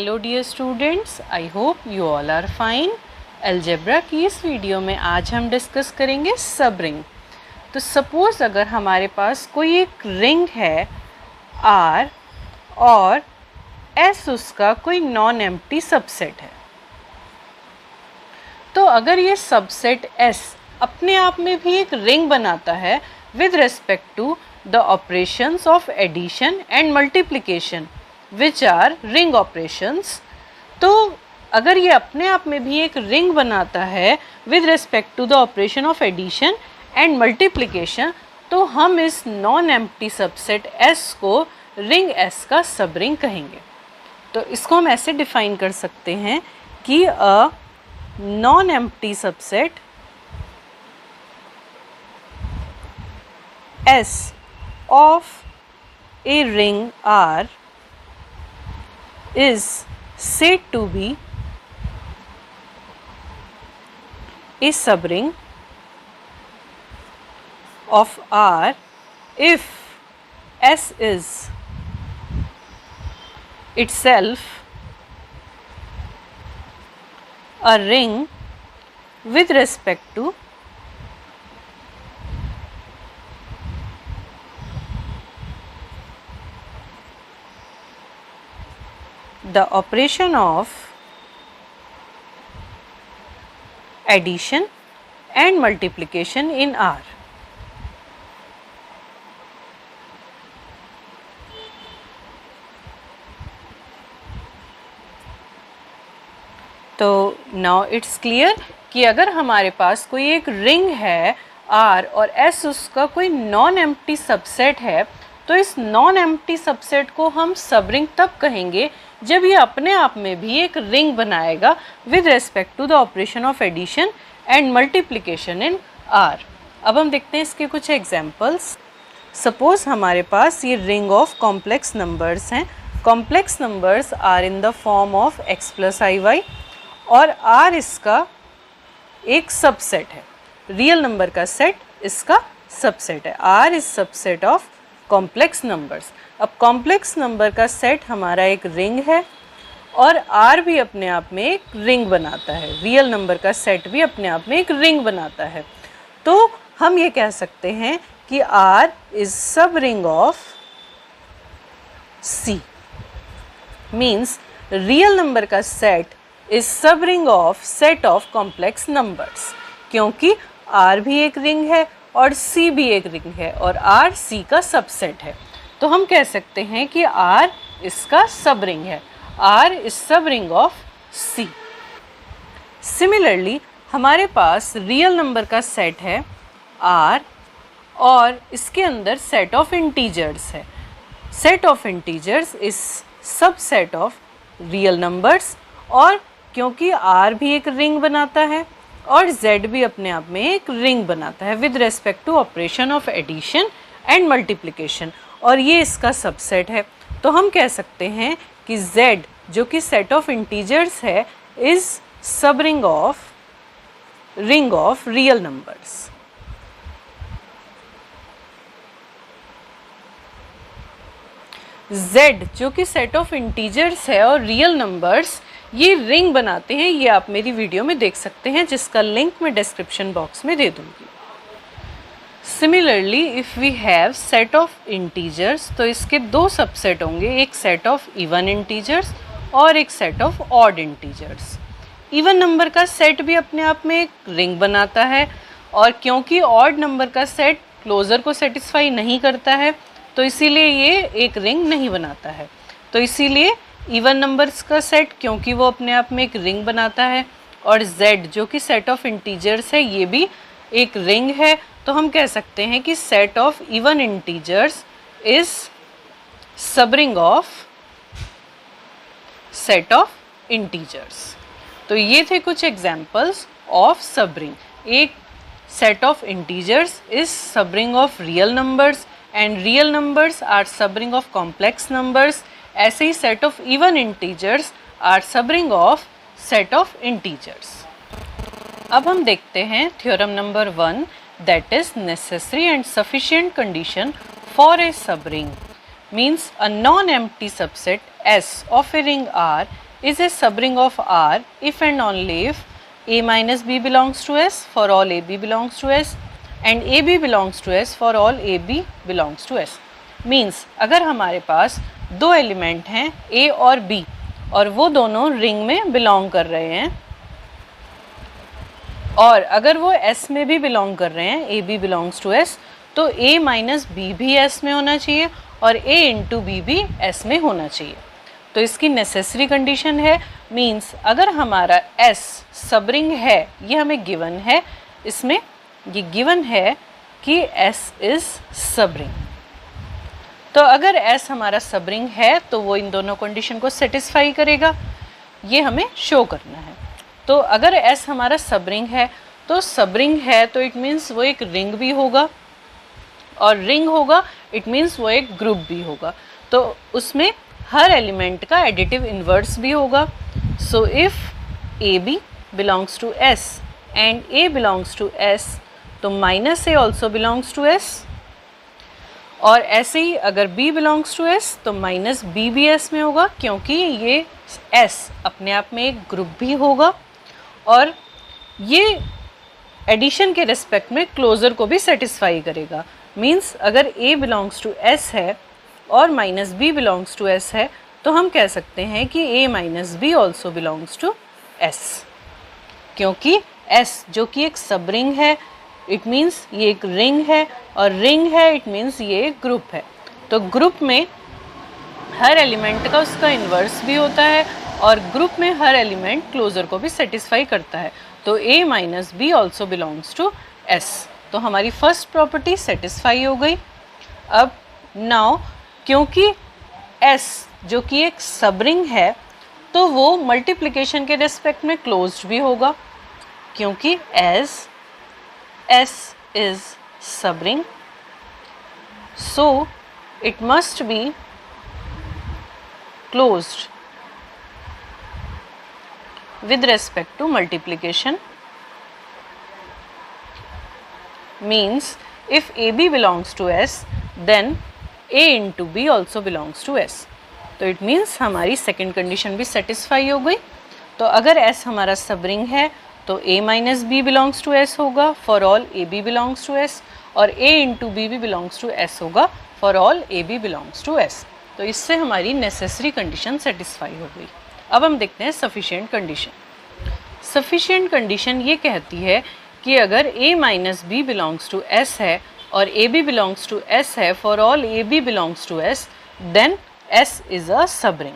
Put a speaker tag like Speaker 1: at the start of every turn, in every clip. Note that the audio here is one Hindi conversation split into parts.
Speaker 1: Hello dear students, I hope you all are fine. Algebra की इस वीडियो में आज हम डिस्कस करेंगे सब रिंग। तो सपोज़ अगर हमारे पास कोई एक रिंग है R और S उसका कोई नॉन एम्प्टी सबसेट है, तो अगर ये सबसेट S अपने आप में भी एक रिंग बनाता है with respect to the operations of addition and multiplication which are ring operations, तो अगर ये अपने आप में भी एक रिंग बनाता है with respect to the operation of addition and multiplication, तो हम इस नॉन एम्प्टी सबसेट S को रिंग S का सब रिंग कहेंगे। तो इसको हम ऐसे डिफाइन कर सकते हैं कि a non empty subset S of a ring R is said to be a subring of R if S is itself a ring with respect to the operation of addition and multiplication in R. तो नाउ इट्स क्लियर कि अगर हमारे पास कोई एक रिंग है R और S उसका कोई नॉन एम्प्टी सबसेट है, तो इस नॉन एम्प्टी सबसेट को हम सब रिंग तब कहेंगे जब ये अपने आप में भी एक रिंग बनाएगा with respect to the operation of addition and multiplication in R। अब हम देखते हैं इसके कुछ एग्जांपल्स। सपोज हमारे पास ये रिंग ऑफ कॉम्प्लेक्स नंबर्स हैं। Complex numbers are in the form of x plus i y और R इसका एक सबसेट है, रियल नंबर का सेट इसका सबसेट है। R is subset of complex numbers. अब कॉम्प्लेक्स नंबर का सेट हमारा एक रिंग है और R भी अपने आप में एक रिंग बनाता है, रियल नंबर का सेट भी अपने आप में एक रिंग बनाता है। तो हम ये कह सकते हैं कि R is subring of C, means real number का set is subring of set of complex numbers, क्योंकि R भी एक रिंग है और C भी एक रिंग है और R C का सबसेट है। तो हम कह सकते हैं कि R इसका सब रिंग है, R is subring of C। Similarly हमारे पास रियल नंबर का सेट है R और इसके अंदर सेट ऑफ इंटीजर्स है। Set of integers is subset of real numbers, और क्योंकि R भी एक रिंग बनाता है और Z भी अपने आप में एक रिंग बनाता है with respect to operation of addition and multiplication, और ये इसका सबसेट है, तो हम कह सकते हैं कि Z जो कि सेट ऑफ इंटीजर्स है is subring of real numbers. Z जो कि सेट ऑफ इंटीजर्स है और रियल नंबर्स ये रिंग बनाते हैं, ये आप मेरी वीडियो में देख सकते हैं जिसका लिंक मैं डिस्क्रिप्शन बॉक्स में दे दूंगी। Similarly if we have set of integers, तो इसके दो सबसेट होंगे, एक सेट ऑफ इवन इंटीजर्स और एक set of odd integers. Even number का सेट भी अपने आप में एक रिंग बनाता है, और क्योंकि ऑड नंबर का सेट क्लोजर को सेटिस्फाई नहीं करता है, तो इसीलिए ये एक रिंग नहीं बनाता है। तो इसीलिए इवन नंबर्स का सेट, क्योंकि वो अपने आप में एक रिंग बनाता है, और Z जो कि सेट ऑफ इंटीजर्स है ये भी एक रिंग है, तो हम कह सकते हैं कि set of even integers is subring of set of integers. तो ये थे कुछ एग्जांपल्स ऑफ सब रिंग। एक set of integers is subring of real numbers and real numbers are subring of complex numbers. ऐसे ही set of even integers are subring of set of integers. अब हम देखते हैं theorem number 1, that is necessary and sufficient condition for ए सब ring means a non empty subset S of a ring R is a subring of R if and only if A minus B belongs to S for all AB belongs to S and AB belongs to S for all AB belongs to S. Means अगर हमारे पास दो एलिमेंट हैं A और B और वो दोनों रिंग में बिलोंग कर रहे हैं और अगर वो S में भी बिलोंग कर रहे हैं, AB बिलोंग्स टू S, तो A माइनस B भी S में होना चाहिए और A इंटू B भी S में होना चाहिए. तो इसकी नेसेसरी कंडीशन है. मीन्स अगर हमारा S सबरिंग है, ये हमें गिवन है, इसमें ये गिवन है कि S इज सबरिंग. तो अगर S हमारा सबरिंग है तो वो इन दोनों कंडीशन को सेटिस्फाई करेगा, ये हमें शो करना है. तो अगर S हमारा सबरिंग है तो सबरिंग है तो इट मीन्स वो एक रिंग भी होगा और रिंग होगा इट मीन्स वो एक ग्रुप भी होगा. तो उसमें हर एलिमेंट का एडिटिव इन्वर्स भी होगा. So if a B belongs to s and a belongs to s तो minus a also belongs to s, और ऐसे ही अगर b बिलोंग्स टू s तो माइनस b भी s में होगा क्योंकि ये s अपने आप में एक ग्रुप भी होगा और ये एडिशन के रिस्पेक्ट में क्लोजर को भी सेटिस्फाई करेगा. मीन्स अगर a बिलोंग्स टू s है और minus b belongs to s है तो हम कह सकते हैं कि a minus b also belongs to s, क्योंकि s जो कि एक सब रिंग है इट मीन्स ये एक रिंग है और रिंग है इट मीन्स ये एक ग्रुप है. तो ग्रुप में हर एलिमेंट का उसका इन्वर्स भी होता है और ग्रुप में हर एलिमेंट क्लोजर को भी सेटिस्फाई करता है. तो a minus B also belongs to s. तो हमारी फर्स्ट प्रॉपर्टी सेटिस्फाई हो गई. अब नाउ क्योंकि s जो कि एक सबरिंग है तो वो मल्टीप्लिकेशन के रेस्पेक्ट में क्लोज्ड भी होगा क्योंकि as S is subring, so it must be closed with respect to multiplication. Means if AB belongs to S then A into B also belongs to S. तो it means हमारी सेकेंड कंडीशन भी सेटिस्फाई हो गई. तो अगर S हमारा सबरिंग है तो a minus B belongs to s होगा for all a B belongs to s और a इंटू बी भी बिलोंग्स टू s होगा for all a B belongs to s. तो इससे हमारी नेसेसरी कंडीशन सेटिस्फाई हो गई. अब हम देखते हैं सफिशिएंट कंडीशन. सफिशिएंट कंडीशन ये कहती है कि अगर a minus B belongs to s है और a B belongs to s है for all a B belongs to s then s is a subring.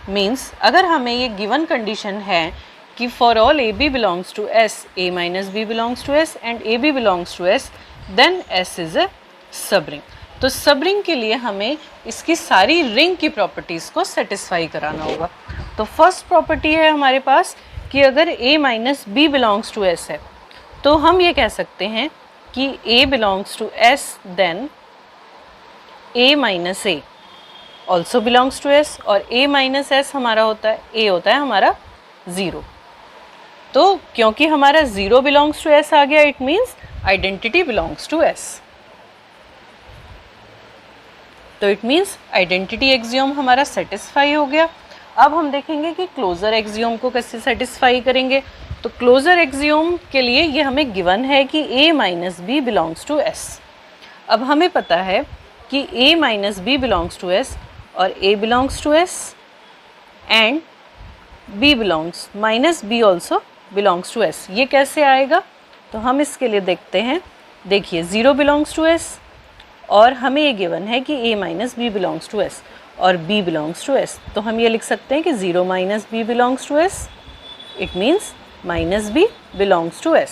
Speaker 1: Means अगर हमें ये गिवन कंडीशन है कि for all a B belongs to s a minus B belongs to s and A B belongs to s then s is a subring. तो सबरिंग के लिए हमें इसकी सारी रिंग की प्रॉपर्टीज़ को सेटिस्फाई कराना होगा. तो फर्स्ट प्रॉपर्टी है हमारे पास कि अगर a minus B belongs to s है तो हम ये कह सकते हैं कि a belongs to s then a minus a also belongs to s और ए माइनस एस हमारा होता है ए होता है हमारा ज़ीरो. तो क्योंकि हमारा ज़ीरो बिलोंग्स टू एस आ गया it means identity belongs to s. तो इट मीन्स आइडेंटिटी एक्सियोम हमारा सेटिस्फाई हो गया. अब हम देखेंगे कि क्लोजर एक्सियोम को कैसे सेटिस्फाई करेंगे. तो क्लोजर एक्सियोम के लिए ये हमें गिवन है कि a minus B belongs to s. अब हमें पता है कि a minus B belongs to s और a belongs to s and b belongs minus b also belongs to s. ये कैसे आएगा तो हम इसके लिए देखते हैं. देखिए ज़ीरो बिलोंग्स टू s और हमें ये गिवन है कि a minus B belongs to s और b बिलोंग्स टू s. तो हम ये लिख सकते हैं कि zero minus b belongs to s it means minus b belongs to s.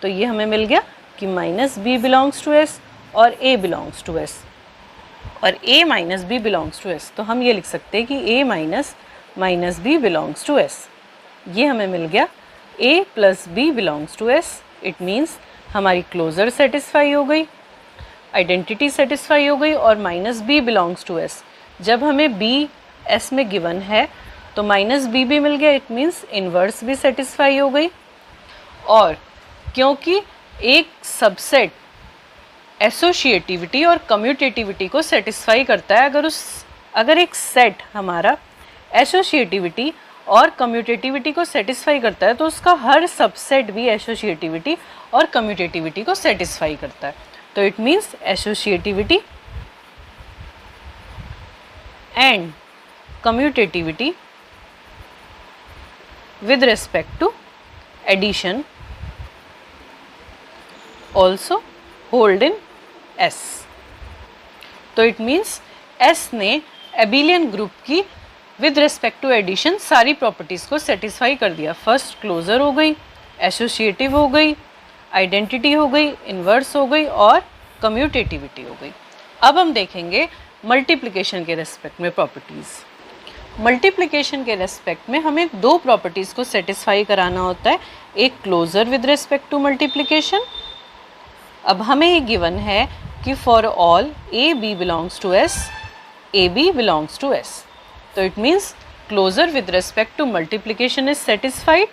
Speaker 1: तो ये हमें मिल गया कि minus b belongs to s और a बिलोंग्स टू s और a minus b belongs to s. तो हम ये लिख सकते हैं कि a minus b belongs to s. ये हमें मिल गया a plus b belongs to s. It means हमारी क्लोजर सेटिस्फाई हो गई, आइडेंटिटी सेटिस्फाई हो गई और minus b belongs to s. जब हमें b s में गिवन है तो माइनस b भी मिल गया इट मीन्स इन्वर्स भी सेटिस्फाई हो गई. और क्योंकि एक सबसेट एसोशिएटिविटी और कम्यूटेटिविटी को सेटिस्फाई करता है, अगर एक सेट हमारा एसोसिएटिविटी और कम्यूटेटिविटी को सेटिस्फाई करता है तो उसका हर सबसेट भी एसोसिएटिविटी और कम्यूटेटिविटी को सेटिस्फाई करता है. तो it means associativity and commutativity with respect to addition also hold in S. तो it means S ने abelian ग्रुप की with respect to addition सारी प्रॉपर्टीज़ को सेटिस्फाई कर दिया. फर्स्ट क्लोजर हो गई, एसोसिएटिव हो गई, आइडेंटिटी हो गई, इन्वर्स हो गई और कम्यूटेटिविटी हो गई. अब हम देखेंगे मल्टीप्लिकेशन के रेस्पेक्ट में प्रॉपर्टीज़. मल्टीप्लिकेशन के रेस्पेक्ट में हमें दो प्रॉपर्टीज़ को सेटिस्फाई कराना होता है. एक closure with respect to multiplication. अब हमें ये गिवन है कि for all a B belongs to s, a B belongs to s. तो it means closure with respect to multiplication is satisfied.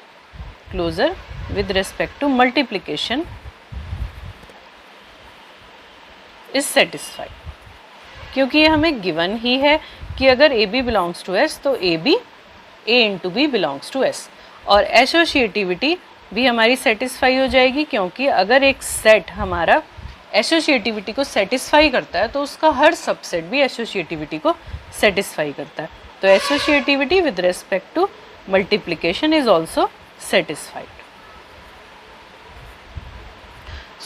Speaker 1: Closure with respect to multiplication is satisfied क्योंकि ये हमें गिवन ही है कि अगर a B belongs to s तो a b a into b belongs to s. और एसोसिएटिविटी भी हमारी सेटिस्फाई हो जाएगी क्योंकि अगर एक सेट हमारा एसोसिएटिविटी को सेटिस्फाई करता है तो उसका हर सबसेट भी एसोसिएटिविटी को सेटिस्फाई करता है. तो associativity with respect to multiplication is also satisfied.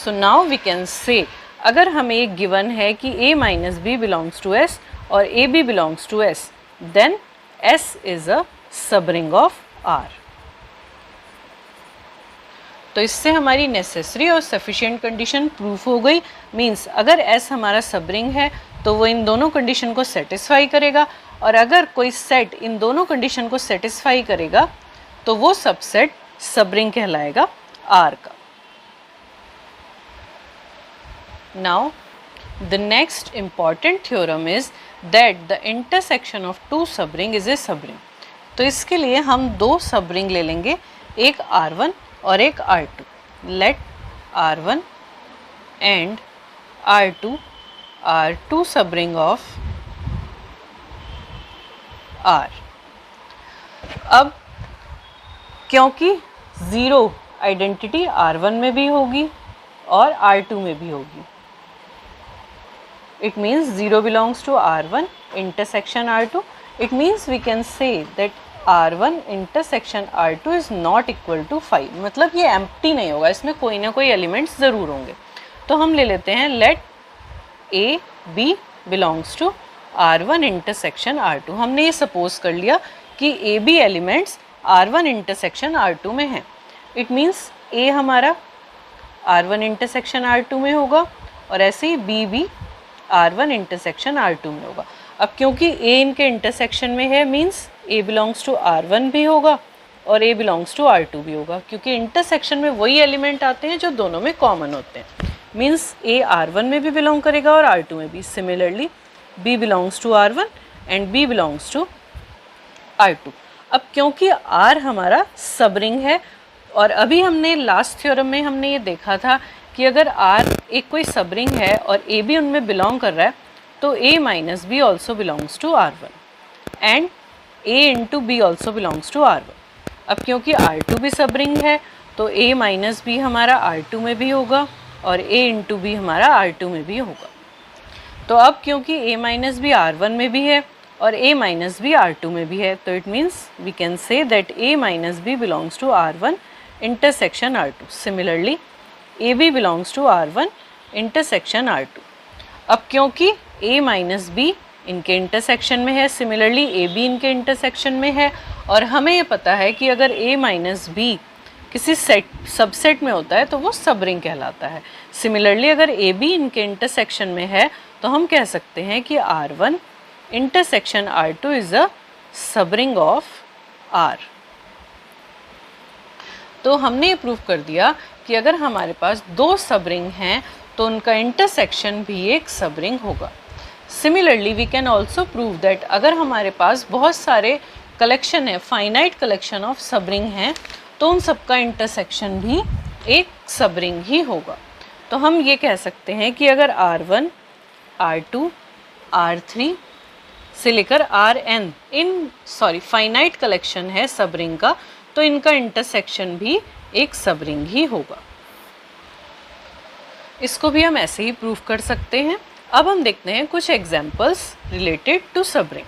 Speaker 1: So now we can say अगर हमें एक गिवन है कि a minus B belongs to s और a B belongs to s, then s is a subring of R. तो इससे हमारी नेसेसरी और सफिशिएंट कंडीशन प्रूफ हो गई. मींस अगर एस हमारा सबरिंग है तो वो इन दोनों कंडीशन को सेटिस्फाई करेगा और अगर कोई सेट इन दोनों कंडीशन को सेटिस्फाई करेगा तो वो सबसेट सबरिंग कहलाएगा आर का. Now, the next important theorem is that the intersection of two subring is a subring. तो इसके लिए हम दो सबरिंग ले लेंगे, एक R1 और एक R2. Let R1 and R2 are two subring of R. अब क्योंकि ज़ीरो आइडेंटिटी R1 में भी होगी और R2 में भी होगी, it means 0 belongs to R1 intersection R2. It means we can say that R1 intersection R2 is not equal to 5. मतलब ये empty नहीं होगा, इसमें कोई ना कोई एलिमेंट्स ज़रूर होंगे. तो हम ले लेते हैं let A B belongs to R1 intersection R2. हमने ये सपोज कर लिया कि A B elements R1 intersection R2 में हैं. It means A हमारा R1 intersection R2 में होगा और ऐसे ही B भी R1 इंटरसेक्शन R2 में होगा. अब क्योंकि A इनके इंटरसेक्शन में है means A belongs to R1 भी होगा और A बिलोंग्स टू R2 भी होगा क्योंकि इंटरसेक्शन में वही एलिमेंट आते हैं जो दोनों में कॉमन होते हैं. मींस A R1 में भी बिलोंग करेगा और R2 में भी. Similarly B belongs to R1 and B belongs to R2. अब क्योंकि R हमारा सबरिंग है और अभी हमने लास्ट थ्योरम में हमने ये देखा था कि अगर R एक कोई सबरिंग है और A भी उनमें बिलोंग कर रहा है तो A minus B also belongs to R1 and A into B also belongs to R1. अब क्योंकि R2 भी सबरिंग है तो A माइनस बी हमारा R2 में भी होगा और A इंटू बी हमारा R2 में भी होगा. तो अब क्योंकि A माइनस बी R1 में भी है और A माइनस बी R2 में भी है तो it means we can say that A minus B belongs to R1 intersection R2. Similarly A B belongs to R1 intersection R2. अब क्योंकि A माइनस बी इनके इंटरसेक्शन में है, सिमिलरली ए बी इनके इंटरसेक्शन में है और हमें ये पता है कि अगर A माइनस बी किसी सबसेट में होता है तो वो सबरिंग कहलाता है. सिमिलरली अगर ए बी इनके इंटरसेक्शन में है तो हम कह सकते हैं कि R1 intersection R2 is a subring of R. तो हमने ये प्रूव कर दिया कि अगर हमारे पास दो सबरिंग हैं तो उनका इंटरसेक्शन भी एक सबरिंग होगा. Similarly we can also prove that अगर हमारे पास बहुत सारे कलेक्शन है, फाइनाइट कलेक्शन ऑफ सबरिंग हैं तो उन सबका इंटरसेक्शन भी एक सबरिंग ही होगा. तो हम ये कह सकते हैं कि अगर R1, R2, R3 से लेकर Rn फाइनाइट कलेक्शन है सब रिंग का, तो इनका इंटरसेक्शन भी एक सब रिंग ही होगा। इसको भी हम ऐसे ही प्रूव कर सकते हैं। अब हम देखते हैं कुछ एग्जाम्पल्स रिलेटेड टू सब रिंग।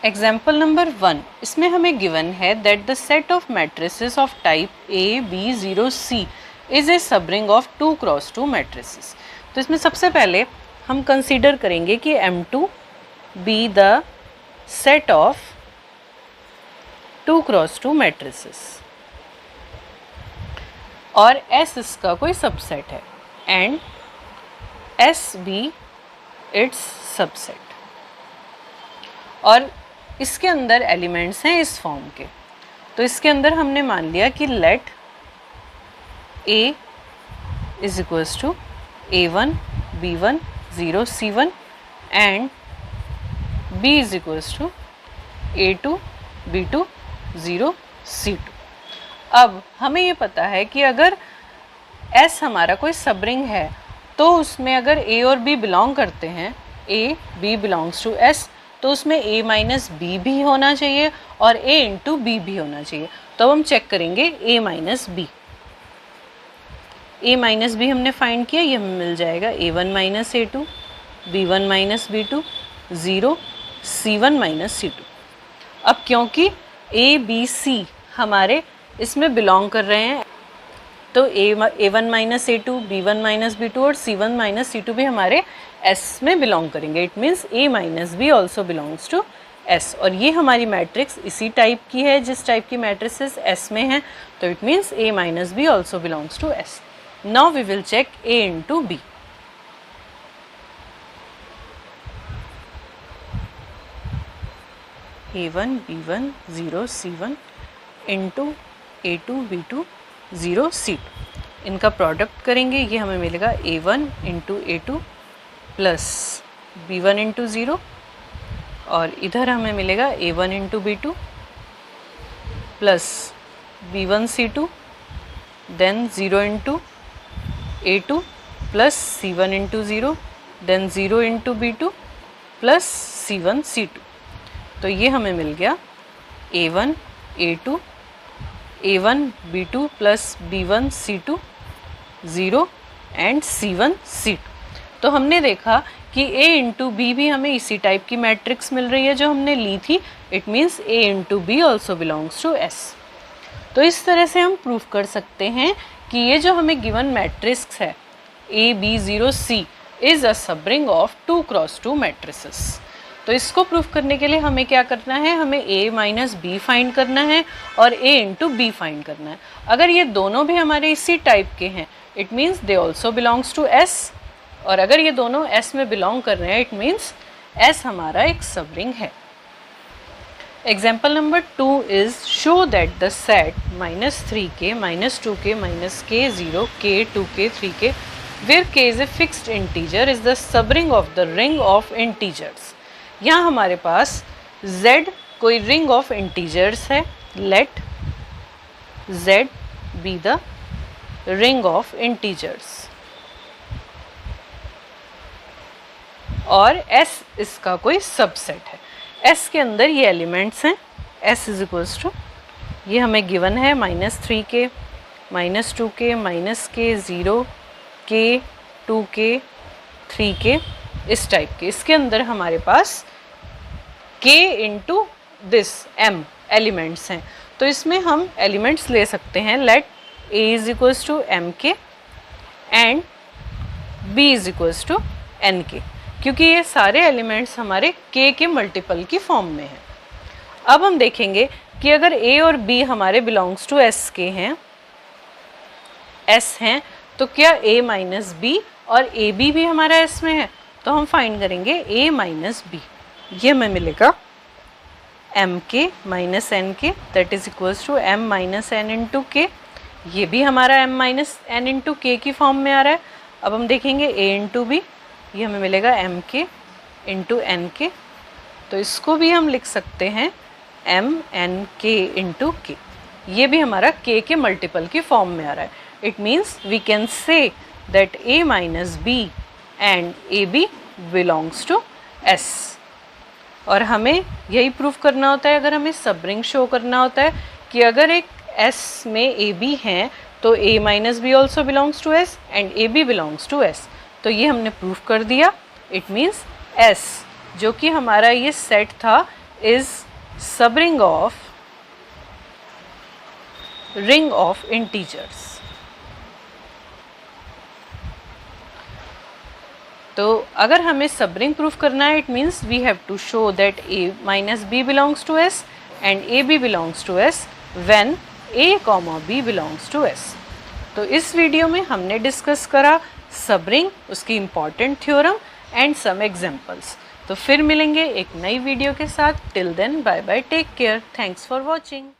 Speaker 1: एग्जाम्पल नंबर 1, इसमें हमें गिवन है that the set of matrices of type A, B, 0, C is a सब रिंग ऑफ 2 क्रॉस 2 मैट्रिसेस। तो इसमें सबसे पहले हम कंसीडर करेंगे कि M2 be the set of 2 cross 2 matrices और S इसका कोई सबसेट है and S be its subset, और इसके अंदर एलिमेंट्स हैं इस फॉर्म के। तो इसके अंदर हमने मान लिया कि let A is equals to A1 B1 0 C1 and B is equals to A2 B2 0 C2। अब हमें ये पता है कि अगर S हमारा कोई सब रिंग है तो उसमें अगर A और B बिलोंग करते हैं, A B belongs to S, तो उसमें A माइनस B भी होना चाहिए और A इंटू B भी होना चाहिए। तो अब हम चेक करेंगे A minus B। A minus B हमने फाइंड किया, ये हमें मिल जाएगा A1 minus A2 B1 minus B2 0 C1 minus C2। अब क्योंकि A B C हमारे इसमें बिलोंग कर रहे हैं तो A1 minus A2 B1 minus B2 और C1 माइनस C2 भी हमारे S में बिलोंग करेंगे। It means A minus B also belongs to S, और ये हमारी मैट्रिक्स इसी टाइप की है जिस टाइप की मैट्रिसेस S में हैं, तो it means A minus B also belongs to S। Now we will check A into B। A1 B1 0 C1 into A2 B2 0 C2, इनका प्रोडक्ट करेंगे, ये हमें मिलेगा A1 into A2 plus B1 into 0, और इधर हमें मिलेगा A1 into B2 plus B1 C2 then 0 into A2 plus C1 into 0 then 0 into B2 plus C1 C2। तो ये हमें मिल गया A1 A2 A1 B2 plus B1 C2 0 and C1 C2। तो हमने देखा कि A इंटू B भी हमें इसी टाइप की मैट्रिक्स मिल रही है जो हमने ली थी। It means A into B also belongs to S। तो इस तरह से हम प्रूफ कर सकते हैं कि ये जो हमें गिवन मैट्रिक्स है A B 0 C is a सब रिंग ऑफ 2 क्रॉस 2 मैट्रिसेस। तो इसको प्रूफ करने के लिए हमें क्या करना है, हमें A माइनस B फाइंड करना है और A इंटू B फाइंड करना है। अगर ये दोनों भी हमारे इसी टाइप के हैं it means they also belongs to S, और अगर ये दोनों S में बिलोंग कर रहे हैं इट मीन्स S हमारा एक सब रिंग है। Example number 2 is show that the set -3k -2k -k 0k 2k 3k where k is a fixed integer is the subring of the ring of integers। यहाँ हमारे पास Z कोई रिंग ऑफ इंटीजर्स है, let Z be the ring of integers, और S इसका कोई सबसेट है। S के अंदर ये एलिमेंट्स हैं, S इज इक्वल्स टू, ये हमें गिवन है -3k -2k -k 0k 2k 3k इस टाइप के। इसके अंदर हमारे पास k into this m elements हैं, तो इसमें हम एलिमेंट्स ले सकते हैं। Let a is equals to mk and b is equals to nk, क्योंकि ये सारे एलिमेंट्स हमारे k के मल्टीपल की फॉर्म में हैं। अब हम देखेंगे कि अगर a और b हमारे बिलोंग्स टू s के हैं, s हैं, तो क्या a माइनस b और a b भी हमारा s में है, तो हम फाइंड करेंगे a माइनस b। ये हमें मिलेगा mk minus nk that is equals to m minus n into k, ये भी हमारा m minus n into k की फॉर्म में आ रहा है। अब हम देखेंगे a इंटू b, ये हमें मिलेगा mk इंटू nk, तो इसको भी हम लिख सकते हैं m n k into k, ये भी हमारा k के मल्टीपल की फॉर्म में आ रहा है। It means we can say that a minus b and ab belongs to S। और हमें यही प्रूव करना होता है अगर हमें सब रिंग शो करना होता है कि अगर एक S में ए बी हैं तो A minus B also belongs to S and A B belongs to S। तो ये हमने प्रूव कर दिया। इट मीन्स S जो कि हमारा ये सेट था is subring of integers. तो अगर हमें सब रिंग प्रूफ करना है it means we have to show that A minus B belongs to S and A B belongs to S when A comma B belongs to S। तो इस वीडियो में हमने डिस्कस करा सब रिंग, उसकी important theorem and some examples. तो फिर मिलेंगे एक नई वीडियो के साथ। Till then bye bye, take care, thanks for watching.